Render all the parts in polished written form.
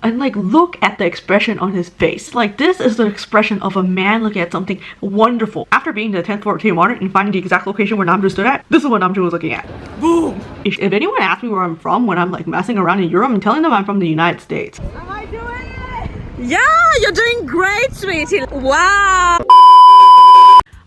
And like, look at the expression on his face. Like, this is the expression of a man looking at something wonderful. After being to the 10th floor of Tia Modern and finding the exact location where Namjoon stood at, this is what Namjoon was looking at. Boom! If anyone asks me where I'm from when I'm like messing around in Europe, I'm telling them I'm from the United States. Am I doing it? Yeah, you're doing great, sweetie. Wow!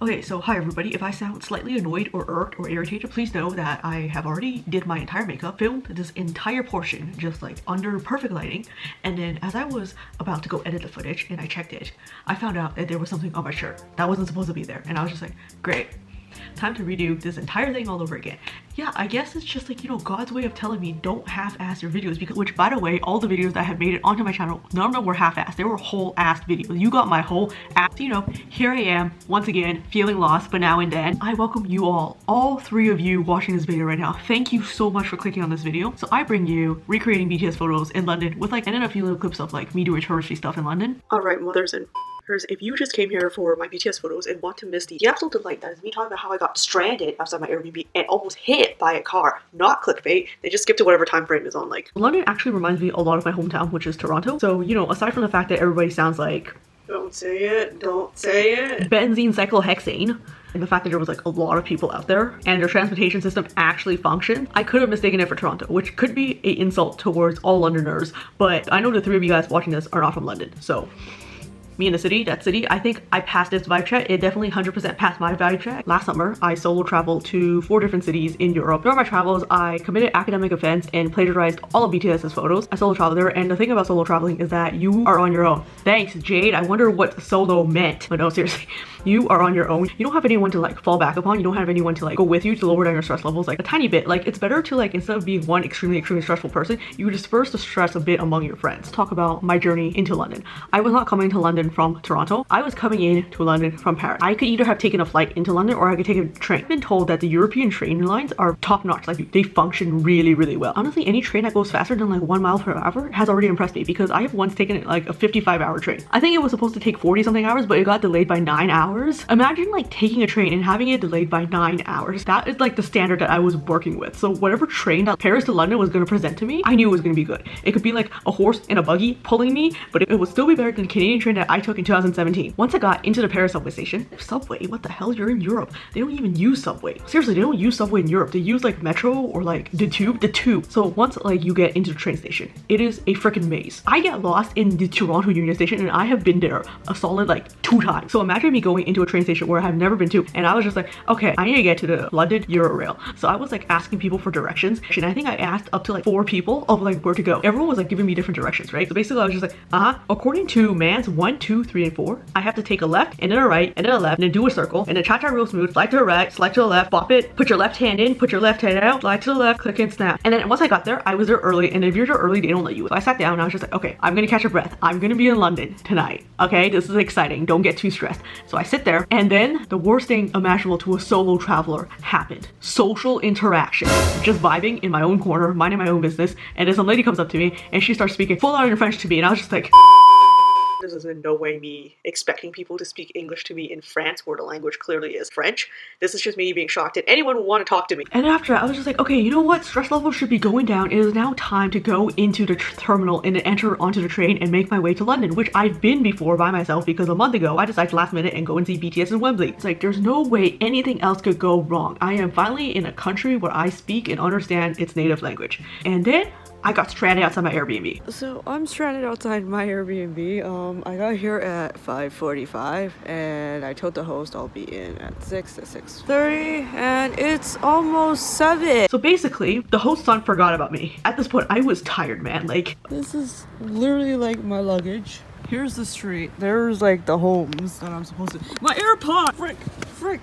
Okay, so hi everybody. If I sound slightly annoyed or irked or irritated, please know that I have already did my entire makeup, filmed this entire portion just like under perfect lighting, and then as I was about to go edit the footage and I checked it, I found out that there was something on my shirt that wasn't supposed to be there, and I was just like, great. Time to redo this entire thing all over again. Yeah, I guess it's just like, you know, God's way of telling me don't half-ass your videos, because, which by the way, all the videos that have made it onto my channel, none of them were half-assed. They were whole-assed videos. You got my whole ass. You know, here I am once again feeling lost, but now and then I welcome you all three of you watching this video right now. Thank you so much for clicking on this video. So I bring you recreating BTS photos in London with like, and then a few little clips of like me doing touristy stuff in London. All right, mothers and if you just came here for my BTS photos and want to miss the absolute delight that is me talking about how I got stranded outside my Airbnb and almost hit by a car, not clickbait, they just skip to whatever time frame is on. Like, London actually reminds me a lot of my hometown, which is Toronto. So, you know, aside from the fact that everybody sounds like, don't say it, benzene cyclohexane, and the fact that there was like a lot of people out there and their transportation system actually functioned, I could have mistaken it for Toronto, which could be an insult towards all Londoners, but I know the three of you guys watching this are not from London, so me in the city, that city, I think I passed this vibe check. It definitely 100% passed my vibe check. Last summer, I solo traveled to 4 different cities in Europe. During my travels, I committed academic offense and plagiarized all of BTS's photos. I solo traveled there, and the thing about solo traveling is that you are on your own. Thanks, Jade. I wonder what solo meant. But no, seriously, you are on your own. You don't have anyone to like fall back upon. You don't have anyone to like go with you to lower down your stress levels like a tiny bit. Like, it's better to like, instead of being one extremely stressful person, you disperse the stress a bit among your friends. Talk about my journey into London. I was not coming to London from Toronto. I was coming in to London from Paris. I could either have taken a flight into London or I could take a train. I've been told that the European train lines are top notch. Like, they function really well. Honestly, any train that goes faster than like 1 mile per hour has already impressed me, because I have once taken like a 55-hour train. I think it was supposed to take 40 something hours, but it got delayed by 9 hours. Imagine like taking a train and having it delayed by 9 hours. That is like the standard that I was working with. So whatever train that Paris to London was going to present to me, I knew it was going to be good. It could be like a horse and a buggy pulling me, but it would still be better than the Canadian train that I took in 2017. Once I got into the Paris subway station, subway, what the hell, you're in Europe. They don't even use subway. Seriously, they don't use subway in Europe. They use like metro or like the tube. So once like you get into the train station, it is a freaking maze. I get lost in the Toronto Union Station and I have been there a solid like 2 times. So imagine me going into a train station where I have never been to, and I was just like, okay, I need to get to the London Eurorail. So I was like asking people for directions, and I think I asked up to like 4 people of like where to go. Everyone was like giving me different directions, right? So basically I was just like, according to Mans 1, 2, 3, and 4, I have to take a left and then a right and then a left and then do a circle and then cha-cha real smooth, slide to the right, slide to the left, bop it, put your left hand in, put your left hand out, slide to the left, click and snap. And then once I got there, I was there early, and if you're there early, they don't let you. So I sat down and I was just like, okay, I'm gonna catch a breath. I'm gonna be in London tonight. Okay, this is exciting. Don't get too stressed. So I sit there, and then the worst thing imaginable to a solo traveler happened. Social interaction. Just vibing in my own corner, minding my own business, and then some lady comes up to me and she starts speaking full on in French to me, and I was just like, this is in no way me expecting people to speak English to me in France, where the language clearly is French. This is just me being shocked that anyone would want to talk to me. And after that, I was just like, okay, you know what? Stress levels should be going down. It is now time to go into the terminal and then enter onto the train and make my way to London, which I've been before by myself, because a month ago, I decided last minute and go and see BTS in Wembley. It's like, there's no way anything else could go wrong. I am finally in a country where I speak and understand its native language. And then I got stranded outside my Airbnb. So I'm stranded outside my Airbnb. I got here at 5:45 and I told the host I'll be in at 6 to 6:30, and it's almost 7. So basically, the host's son forgot about me. At this point, I was tired, man. Like, this is literally like my luggage. Here's the street. There's like the homes that I'm supposed to. My AirPod! Frick!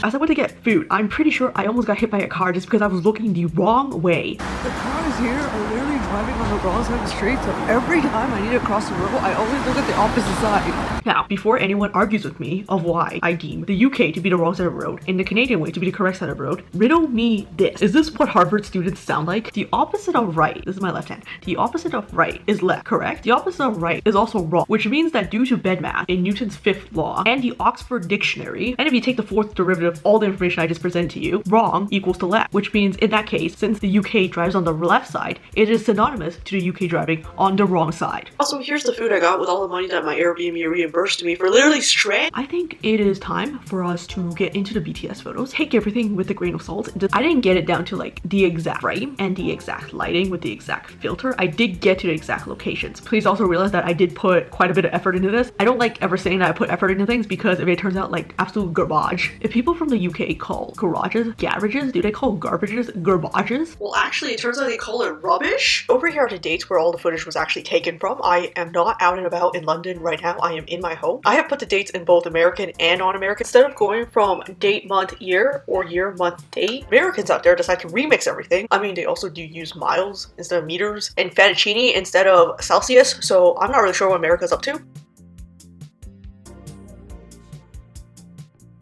As I went to get food, I'm pretty sure I almost got hit by a car just because I was looking the wrong way. The cars here are literally driving on the wrong side of the street, so every time I need to cross the road, I always look at the opposite side. Now, before anyone argues with me of why I deem the UK to be the wrong side of the road and the Canadian way to be the correct side of the road, riddle me this. Is this what Harvard students sound like? The opposite of right, this is my left hand, the opposite of right is left, correct? The opposite of right is also wrong, which means that due to BEDMAS in Newton's 5th law and the Oxford Dictionary, and if you take the 4th derivative, all the information I just presented to you, wrong equals to left, which means in that case, since the UK drives on the left side, it is synonymous to the UK driving on the wrong side. Also, here's the food I got with all the money that my Airbnb reimbursed me for literally straight. I think it is time for us to get into the BTS photos. Take everything with a grain of salt. I didn't get it down to like the exact frame and the exact lighting with the exact filter. I did get to the exact locations. Please also realize that I did put quite a bit of effort into this. I don't like ever saying that I put effort into things because if it turns out like absolute garbage. If people from the UK call garages garages, do they call garbages garbages? Well, actually, it turns out they call it rubbish. Over here are the dates where all the footage was actually taken from. I am not out and about in London right now. I am in my home. I have put the dates in both American and non-American. Instead of going from date, month, year, or year, month, date, Americans out there decide to remix everything. I mean, they also do use miles instead of meters and fettuccine instead of Celsius, so I'm not really sure what America's up to.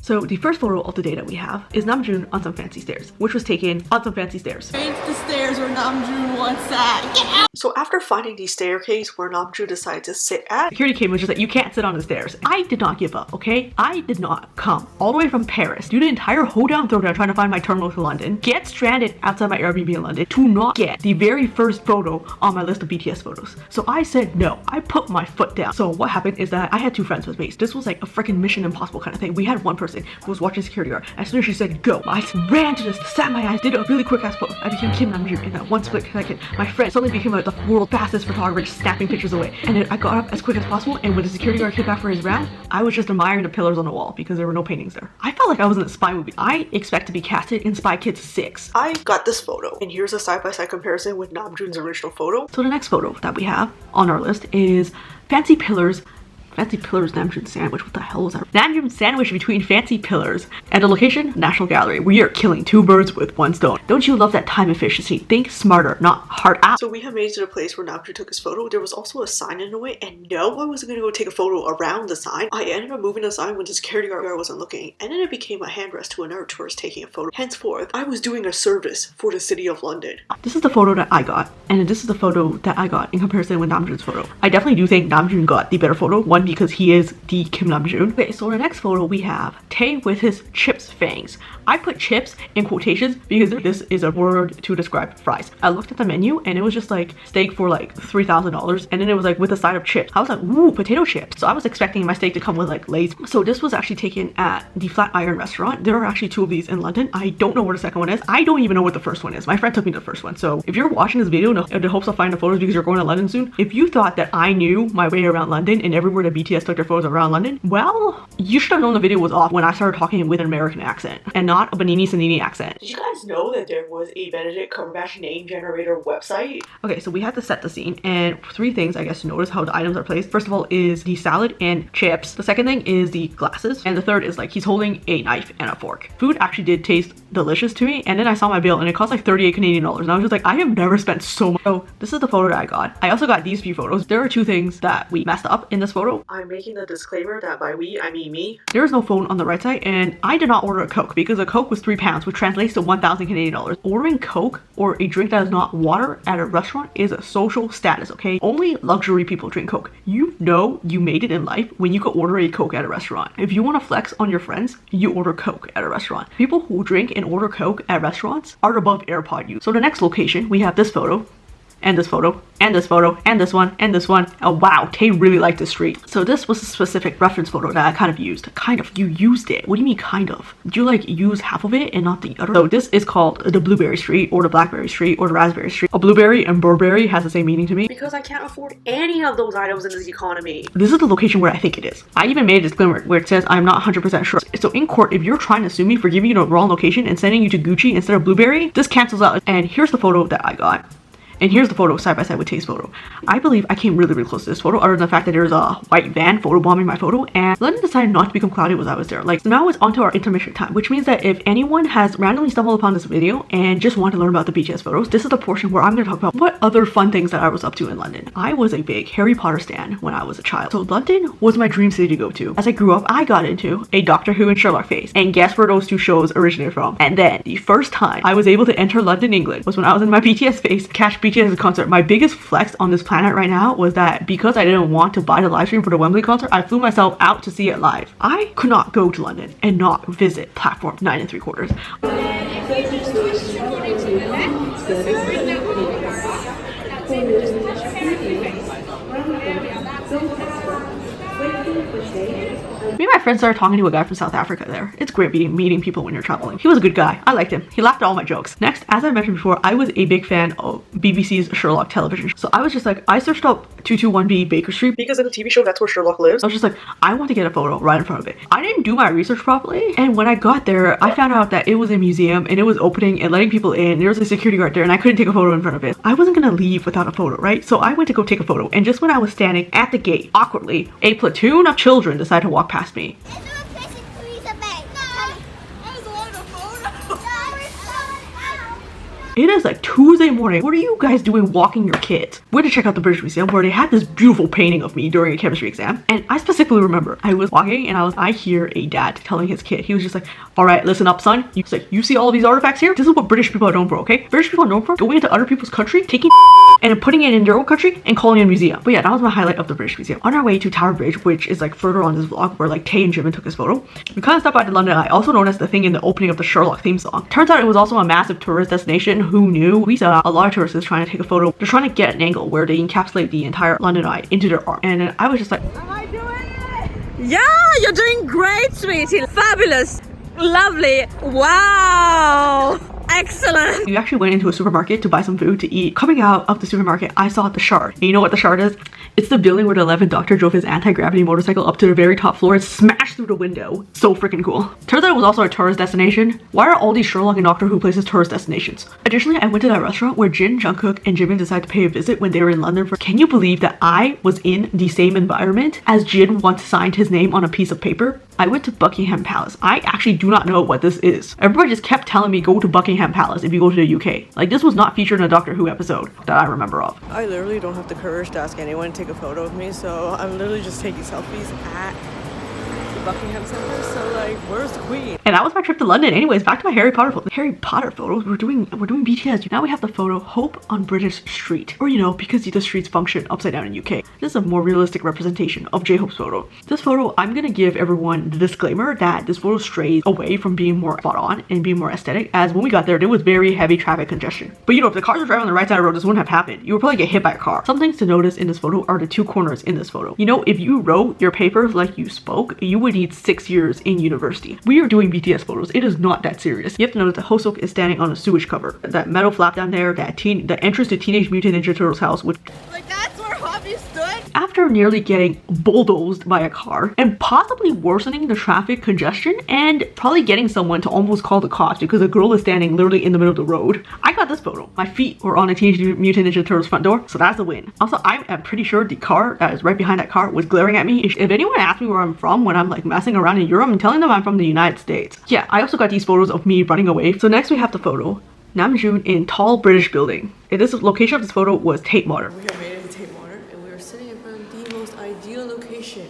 So the first photo of the day that we have is Namjoon on some fancy stairs, which was taken on some fancy stairs. It's the stairs where Namjoon once sat. Get out! So after finding the staircase where Namjoon decided to sit at, security came and just like, you can't sit on the stairs. I did not give up, okay? I did not come all the way from Paris, do the entire hoedown throwdown trying to find my terminal to London, get stranded outside my Airbnb in London to not get the very first photo on my list of BTS photos. So I said no. I put my foot down. So what happened is that I had two friends with me. This was like a freaking Mission Impossible kind of thing. We had one person who was watching security guard. As soon as she said go, I ran to this, sat my eyes, did a really quick ass pose. I became Kim Namjoon in that one split second. My friend suddenly became like the world's fastest photographer, just snapping pictures away. And then I got up as quick as possible, and when the security guard came back for his round, I was just admiring the pillars on the wall because there were no paintings there. I felt like I was in a spy movie. I expect to be casted in Spy Kids 6. I got this photo, and here's a side-by-side comparison with Namjoon's original photo. So the next photo that we have on our list is Fancy Pillars Namjoon sandwich. What the hell was that? Namjoon sandwich between fancy pillars. And the location, National Gallery. We are killing two birds with one stone. Don't you love that time efficiency? Think smarter, not hard out. So we have made it to the place where Namjoon took his photo. There was also a sign in the way, and no, I wasn't gonna go take a photo around the sign. I ended up moving the sign when the security guard wasn't looking, and then it became a handrest to another tourist taking a photo. Henceforth, I was doing a service for the city of London. This is the photo that I got, and this is the photo that I got in comparison with Namjoon's photo. I definitely do think Namjoon got the better photo. One, because he is the Kim Namjoon. Okay, so the next photo we have Tae with his chips fangs. I put chips in quotations because this is a word to describe fries. I looked at the menu and it was just like steak for like $3,000, and then it was like with a side of chips. I was like, ooh, potato chips. So I was expecting my steak to come with like Lay's. So this was actually taken at the Flatiron restaurant. There are actually two of these in London. I don't know where the second one is. I don't even know what the first one is. My friend took me to the first one. So if you're watching this video in the hopes of finding the photos because you're going to London soon, if you thought that I knew my way around London and everywhere that BTS took their photos around London, well, you should have known the video was off when I started talking with an American accent and not a Benini Sanini accent. Did you guys know that there was a Benedict Cumberbatch name generator website? Okay, so we had to set the scene, and three things I guess to notice how the items are placed. First of all is the salad and chips. The second thing is the glasses, and the third is like he's holding a knife and a fork. Food actually did taste delicious to me, and then I saw my bill and it cost like 38 Canadian dollars, and I was just like, I have never spent so much. So this is the photo that I got. I also got these few photos. There are two things that we messed up in this photo. I'm making the disclaimer that by we I mean me. There is no phone on the right side, and I did not order a Coke because a Coke was £3, which translates to 1,000 Canadian dollars. Ordering Coke or a drink that is not water at a restaurant is a social status, okay? Only luxury people drink Coke. You know you made it in life when you could order a Coke at a restaurant. If you want to flex on your friends, you order Coke at a restaurant. People who drink and order Coke at restaurants are above AirPod use. So the next location, we have this photo, and this photo, and this photo, and this one, and this one. Oh wow, Tae really liked this street. So this was a specific reference photo that I kind of used. Kind of, you used it. What do you mean kind of? Did you like use half of it and not the other? So this is called the Blueberry Street, or the Blackberry Street, or the Raspberry Street. A blueberry and Burberry has the same meaning to me because I can't afford any of those items in this economy. This is the location where I think it is. I even made a disclaimer where it says I'm not 100% sure. So in court, if you're trying to sue me for giving you the wrong location and sending you to Gucci instead of Blueberry, this cancels out. And here's the photo that I got. And here's the photo side by side with Tae's photo. I believe I came really close to this photo, other than the fact that there's a white van photobombing my photo, and London decided not to become cloudy as I was there. Like, so now it's onto our intermission time, which means that if anyone has randomly stumbled upon this video and just want to learn about the BTS photos, this is the portion where I'm going to talk about what other fun things that I was up to in London. I was a big Harry Potter stan when I was a child. So London was my dream city to go to. As I grew up, I got into a Doctor Who and Sherlock phase, and guess where those two shows originated from? And then the first time I was able to enter London, England was when I was in my BTS phase, catch BTS concert. My biggest flex on this planet right now was that because I didn't want to buy the live stream for the Wembley concert, I flew myself out to see it live. I could not go to London and not visit platform 9 3/4. Me and my friends started talking to a guy from South Africa there. It's great meeting people when you're traveling. He was a good guy. I liked him. He laughed at all my jokes. Next, as I mentioned before, I was a big fan of BBC's Sherlock television. So I was just like, I searched up 221B Baker Street because in the TV show, that's where Sherlock lives. I was just like, I want to get a photo right in front of it. I didn't do my research properly. And when I got there, I found out that it was a museum and it was opening and letting people in. There was a security guard there and I couldn't take a photo in front of it. I wasn't gonna leave without a photo, right? So I went to go take a photo. And just when I was standing at the gate, awkwardly, a platoon of children decided to walk past me. It is like Tuesday morning. What are you guys doing walking your kids? We went to check out the British Museum where they had this beautiful painting of me during a chemistry exam. And I specifically remember I was walking and I hear a dad telling his kid, he was just like, all right, listen up, son. He's like, you see all these artifacts here? This is what British people are known for, okay? British people are known for going into other people's country, taking and then putting it in their own country and calling it a museum. But yeah, that was my highlight of the British Museum. On our way to Tower Bridge, which is like further on this vlog where like Tay and Jimin took this photo, we kind of stopped by the London Eye, also known as the thing in the opening of the Sherlock theme song. Turns out it was also a massive tourist destination. Who knew? We saw a lot of tourists trying to take a photo. They're trying to get an angle where they encapsulate the entire London Eye into their art. And then I was just like, Am I doing it? Yeah, you're doing great, sweetie. Fabulous. Lovely. Wow. Excellent. We actually went into a supermarket to buy some food to eat. Coming out of the supermarket, I saw the Shard. And you know what the Shard is? It's the building where the 11th Doctor drove his anti-gravity motorcycle up to the very top floor and smashed through the window. So freaking cool. Turns out it was also a tourist destination. Why are all these Sherlock and Doctor Who places tourist destinations? Additionally, I went to that restaurant where Jin, Jungkook, and Jimin decided to pay a visit when they were in London for— Can you believe that I was in the same environment as Jin once signed his name on a piece of paper? I went to Buckingham Palace. I actually do not know what this is. Everybody just kept telling me go to Buckingham Palace if you go to the UK. Like, this was not featured in a Doctor Who episode that I remember of. I literally don't have the courage to ask anyone to take a photo of me, so I'm literally just taking selfies at the Buckingham Center. So like, where's the Queen? And that was my trip to London. Anyways, back to my Harry Potter photos. Harry Potter photos. We're doing BTS. Now we have the photo Hope on British Street, or you know, because the streets function upside down in UK. This is a more realistic representation of J-Hope's photo. This photo, I'm gonna give everyone the disclaimer that this photo strays away from being more spot on and being more aesthetic, as when we got there was very heavy traffic congestion. But you know, if the cars were driving on the right side of the road, this wouldn't have happened. You would probably get hit by a car. Some things to notice in this photo are the two corners in this photo. You know, if you wrote your papers like you spoke, you would need 6 years in university. We are doing BTS photos. It is not that serious. You have to notice that Hoseok is standing on a sewage cover. That metal flap down there, the entrance to Teenage Mutant Ninja Turtles house, which— Like, that's where Hobby stood? After nearly getting bulldozed by a car and possibly worsening the traffic congestion and probably getting someone to almost call the cops because a girl is standing literally in the middle of the road, I got this photo. My feet were on a Teenage Mutant Ninja Turtles front door, so that's a win. Also, I am pretty sure the car that is right behind that car was glaring at me. If anyone asks me where I'm from when I'm like messing around in Europe, I'm telling them I'm from the United States. Yeah, I also got these photos of me running away. So next we have the photo Namjoon in tall British building. And this location of this photo was Tate Modern. We have made it to Tate Modern, and we are sitting in front of the most ideal location.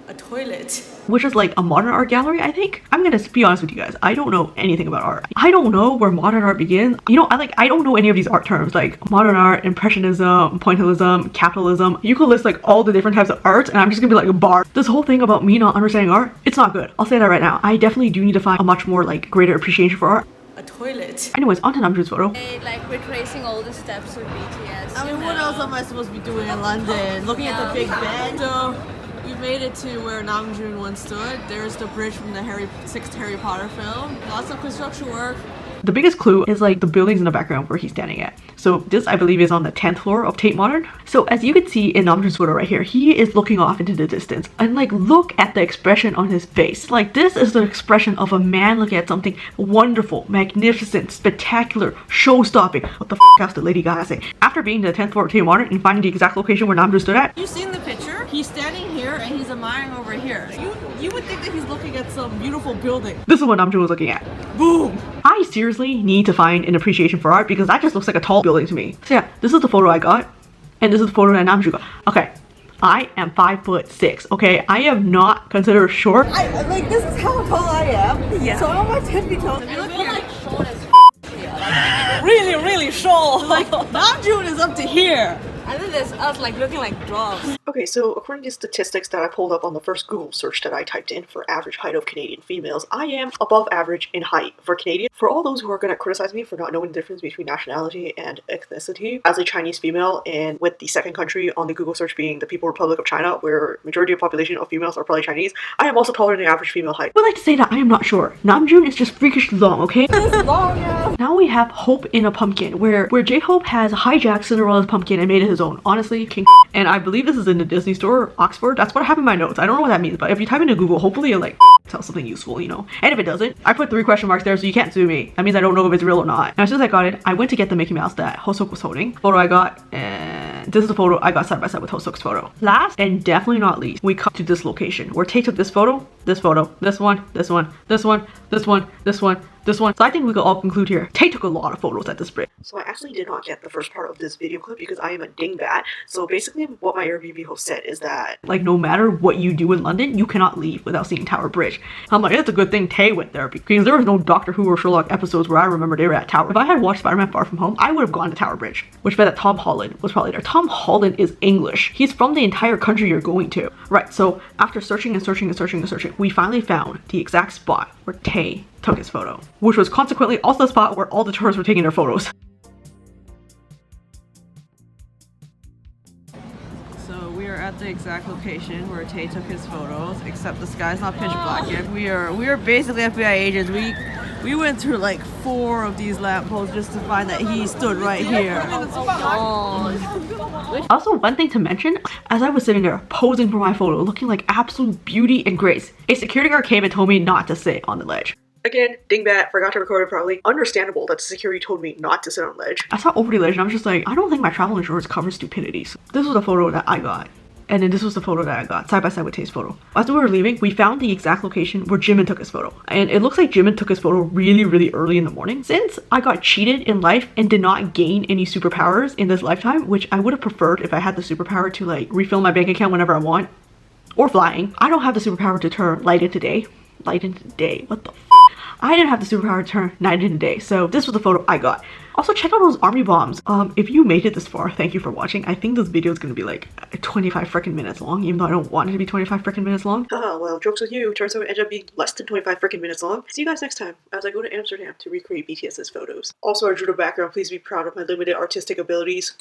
A toilet. Which is like a modern art gallery, I think. I'm gonna be honest with you guys. I don't know anything about art. I don't know where modern art begins. You know, I don't know any of these art terms like modern art, impressionism, pointillism, capitalism. You could list like all the different types of art and I'm just gonna be like a bar. This whole thing about me not understanding art, it's not good. I'll say that right now. I definitely do need to find a much more like greater appreciation for art. A toilet. Anyways, on to Namjoon's photo. Like retracing all the steps of BTS. I mean, what else am I supposed to be doing in London? Looking at the Big Ben? So, we made it to where Namjoon once stood. There's the bridge from the 6th Harry Potter film. Lots of construction work. The biggest clue is like the buildings in the background where he's standing at. So this, I believe, is on the 10th floor of Tate Modern. So as you can see in Namjoon's photo right here, he is looking off into the distance. And like, look at the expression on his face. Like, this is the expression of a man looking at something wonderful, magnificent, spectacular, show-stopping. What the f*** else did Lady Gaga say? After being to the 10th floor of Tate Modern and finding the exact location where Namjoon stood at. You seen the picture? He's standing here and he's admiring over here. You would think that he's looking at some beautiful building. This is what Namjoon was looking at. Boom! I seriously need to find an appreciation for art because that just looks like a tall building to me. So yeah, this is the photo I got, and this is the photo that Namjoon got. Okay, I am 5'6". Okay, I am not considered short. Like, this is how tall I am. Yeah. So I'm on 10 feet tall. If you look here, Like short as really, really short. Like, Namjoon is up to here. And then there's us like looking like dwarves. Okay, so according to statistics that I pulled up on the first Google search that I typed in for average height of Canadian females, I am above average in height for Canadian. For all those who are going to criticize me for not knowing the difference between nationality and ethnicity, as a Chinese female, and with the second country on the Google search being the People's Republic of China, where majority of population of females are probably Chinese, I am also taller than the average female height. I would like to say that I am not sure. Namjoon is just freakishly long, okay? Now we have Hope in a Pumpkin, where J-Hope has hijacked Cinderella's pumpkin and made it his own. Honestly, king. And I believe this is in the Disney store, Oxford. That's what I have in my notes. I don't know what that means, but if you type into Google, hopefully it like tells something useful, you know? And if it doesn't, I put 3 question marks there so you can't sue me. That means I don't know if it's real or not. And as soon as I got it, I went to get the Mickey Mouse that Hoseok was holding. Photo I got, and this is the photo I got side by side with Hoseok's photo. Last and definitely not least, we come to this location where Tay took this photo, this one, this one, this one, this one, this one, this one. So I think we could all conclude here. Tay took a lot of photos at this bridge. So I actually did not get the first part of this video clip because I am a dingbat. So basically what my Airbnb host said is that like no matter what you do in London, you cannot leave without seeing Tower Bridge. I'm like, it's a good thing Tay went there because there was no Doctor Who or Sherlock episodes where I remember they were at Tower. If I had watched Spider-Man Far From Home, I would have gone to Tower Bridge, which meant that Tom Holland was probably there. Tom Holland is English. He's from the entire country you're going to. Right, so after searching and searching and searching and searching, we finally found the exact spot where Tay took his photo, which was consequently also the spot where all the tourists were taking their photos. So we are at the exact location where Tay took his photos, except the sky's not pitch black yet. We are basically FBI agents. We went through like 4 of these lampposts just to find that he stood right here. Also, one thing to mention, as I was sitting there posing for my photo, looking like absolute beauty and grace, a security guard came and told me not to sit on the ledge. Again, dingbat, forgot to record it properly. Understandable that the security told me not to sit on ledge. I saw over the ledge and I was just like, I don't think my travel insurance covers stupidities. This was the photo that I got. And then this was the photo that I got, side by side with Tay's photo. As we were leaving, we found the exact location where Jimin took his photo. And it looks like Jimin took his photo really, really early in the morning. Since I got cheated in life and did not gain any superpowers in this lifetime, which I would have preferred if I had the superpower to like refill my bank account whenever I want, or flying, I don't have the superpower to turn light into day. Light into day, what the f? I didn't have the superpower to turn night into day, so this was the photo I got. Also, check out those army bombs. If you made it this far, thank you for watching. I think this video is gonna be like 25 freaking minutes long, even though I don't want it to be 25 freaking minutes long. Well, jokes on you. Turns out it ended up being less than 25 freaking minutes long. See you guys next time as I go to Amsterdam to recreate BTS's photos. Also, I drew the background. Please be proud of my limited artistic abilities.